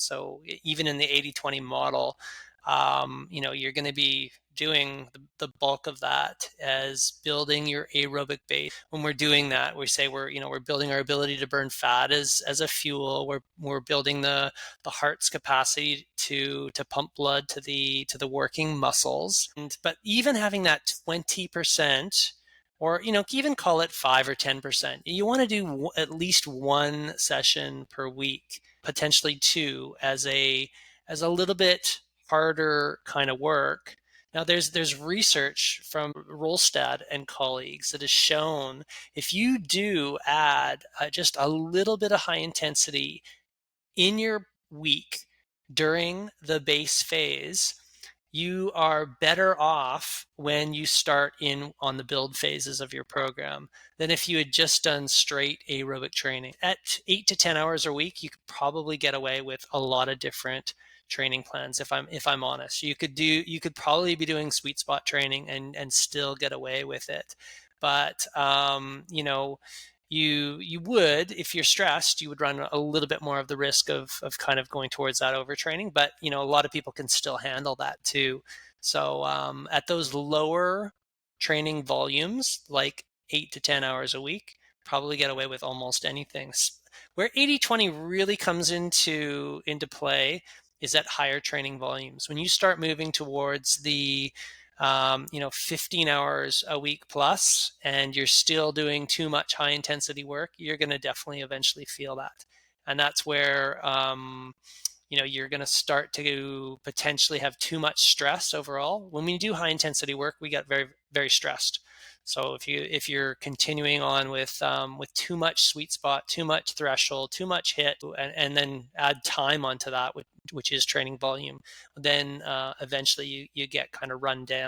So even in the 80-20 model, you're going to be doing the bulk of that as building your aerobic base. When we're doing that, we say we're building our ability to burn fat as a fuel. We're building the heart's capacity to pump blood to the working muscles. But even having that 20%, or even call it 5 or 10%, you want to do at least one session per week, potentially two, as a little bit harder kind of work. Now, there's research from Rolstad and colleagues that has shown if you do add just a little bit of high intensity in your week during the base phase, you are better off when you start in on the build phases of your program than if you had just done straight aerobic training. At 8 to 10 hours a week, you could probably get away with a lot of different training plans. If I'm honest, you could probably be doing sweet spot training and still get away with it. But you would, if you're stressed, you would run a little bit more of the risk of kind of going towards that overtraining. But a lot of people can still handle that too. So at those lower training volumes, like 8 to 10 hours a week, probably get away with almost anything. Where 80-20 really comes into play is at higher training volumes. When you start moving towards the 15 hours a week plus, and you're still doing too much high intensity work, you're going to definitely eventually feel that. And that's where, you're going to start to potentially have too much stress overall. When we do high intensity work, we get very, very stressed. So if you're continuing on with too much sweet spot, too much threshold, too much hit, and then add time onto that, which is training volume, then eventually you get kind of run down.